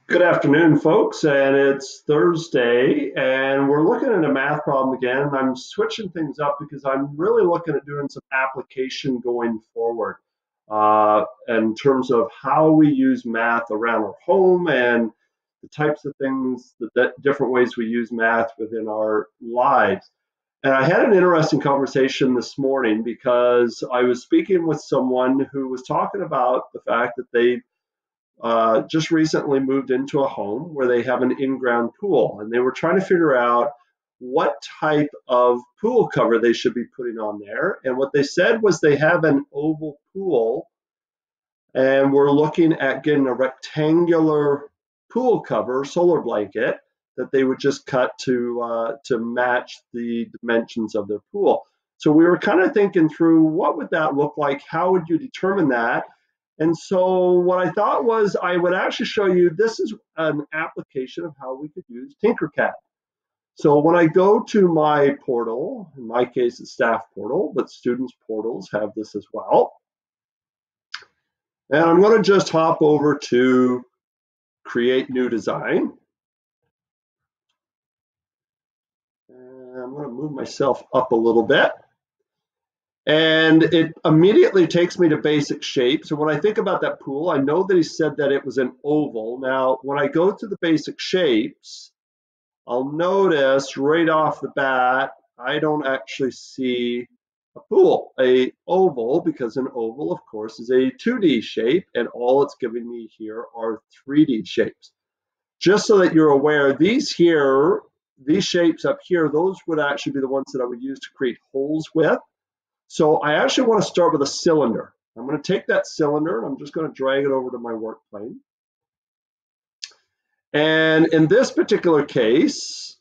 Good afternoon, folks, and it's Thursday, and we're looking at a math problem again. I'm switching things up because I'm really looking at doing some application going forward in terms of how we use math around our home and the types of things that different ways we use math within our lives. And I had an interesting conversation this morning because I was speaking with someone who was talking about the fact that they just recently moved into a home where they have an in-ground pool, and they were trying to figure out what type of pool cover they should be putting on there. And what they said was they have an oval pool, and we're looking at getting a rectangular pool cover, solar blanket, that they would just cut to match the dimensions of their pool. So we were kind of thinking through what would that look like? How would you determine that? And so what I thought was I would actually show you, this is an application of how we could use Tinkercad. So when I go to my portal, in my case it's staff portal, but students portals have this as well. And I'm going to just hop over to create new design. And I'm going to move myself up a little bit. And it immediately takes me to basic shapes. And when I think about that pool, I know that he said that it was an oval. Now, when I go to the basic shapes, I'll notice right off the bat, I don't actually see a pool, a oval, because an oval, of course, is a 2D shape, and all it's giving me here are 3D shapes. Just so that you're aware, these shapes up here, those would actually be the ones that I would use to create holes with. So I actually want to start with a cylinder. I'm going to take that cylinder and I'm just going to drag it over to my work plane. And in this particular case,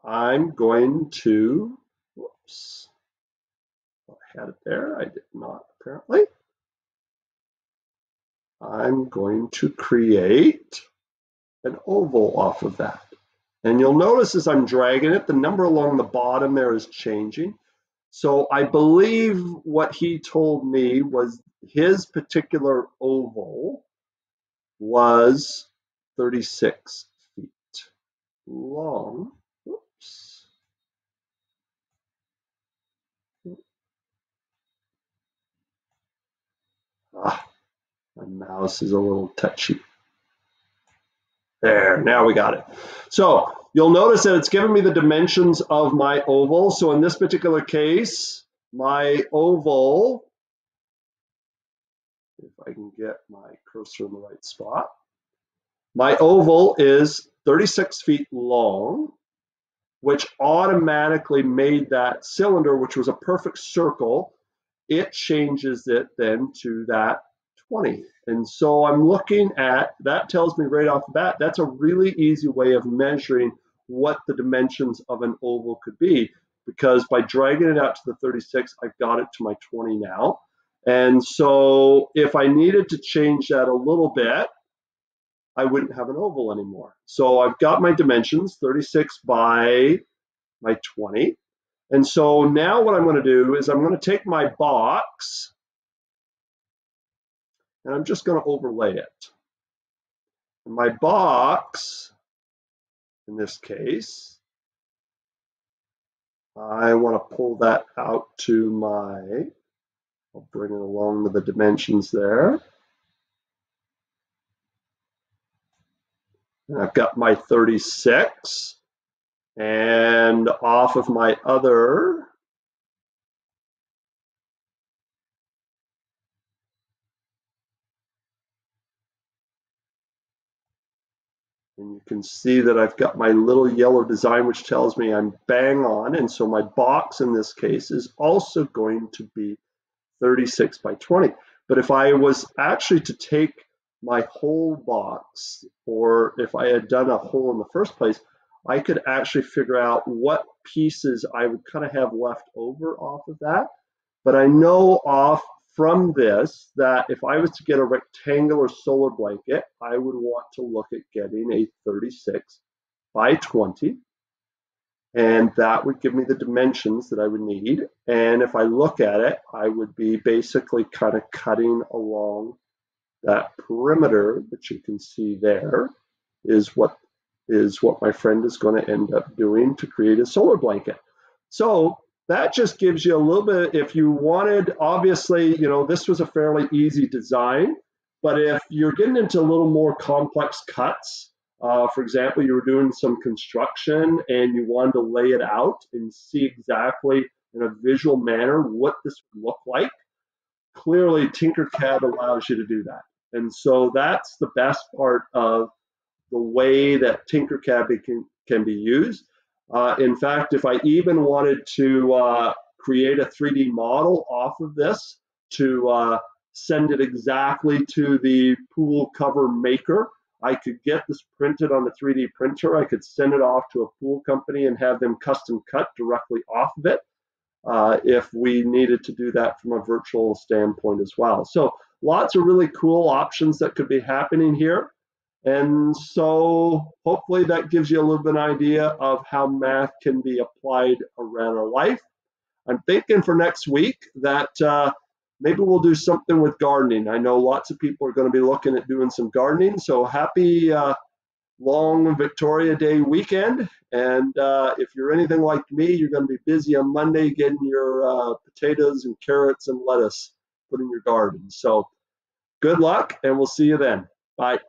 I'm going to, whoops, I had it there, I did not apparently. I'm going to create an oval off of that. And you'll notice as I'm dragging it, the number along the bottom there is changing. So I believe what he told me was his particular oval was 36 feet long. Oops. My mouse is a little touchy. There, now we got it. So you'll notice that it's giving me the dimensions of my oval. So in this particular case, my oval, if I can get my cursor in the right spot, my oval is 36 feet long, which automatically made that cylinder, which was a perfect circle, it changes it then to that 20. And so I'm looking at, that tells me right off the bat, that's a really easy way of measuring what the dimensions of an oval could be, because by dragging it out to the 36, I've got it to my 20 now. And so if I needed to change that a little bit, I wouldn't have an oval anymore. So I've got my dimensions, 36 by my 20. And so now what I'm going to do is I'm going to take my box and I'm just going to overlay it. And my box, in this case, I want to pull that out to my, I'll bring it along with the dimensions there. And I've got my 36, and off of my other, and you can see that I've got my little yellow design, which tells me I'm bang on. And so my box in this case is also going to be 36 by 20. But if I was actually to take my whole box, or if I had done a hole in the first place, I could actually figure out what pieces I would kind of have left over off of that. But I know off from this that if I was to get a rectangular solar blanket, I would want to look at getting a 36 by 20. And that would give me the dimensions that I would need. And if I look at it, I would be basically kind of cutting along That perimeter that you can see there is what my friend is going to end up doing to create a solar blanket. So that just gives you a little bit, if you wanted, obviously, this was a fairly easy design, but if you're getting into a little more complex cuts, for example, you were doing some construction and you wanted to lay it out and see exactly in a visual manner what this would look like, clearly Tinkercad allows you to do that. And so that's the best part of the way that Tinkercad can be used. In fact, if I even wanted to create a 3D model off of this to send it exactly to the pool cover maker, I could get this printed on a 3D printer. I could send it off to a pool company and have them custom cut directly off of it if we needed to do that from a virtual standpoint as well. So lots of really cool options that could be happening here. And so hopefully that gives you a little bit of an idea of how math can be applied around our life. I'm thinking for next week that maybe we'll do something with gardening. I know lots of people are going to be looking at doing some gardening. So happy long Victoria Day weekend. And if you're anything like me, you're going to be busy on Monday getting your potatoes and carrots and lettuce put in your garden. So good luck, and we'll see you then. Bye.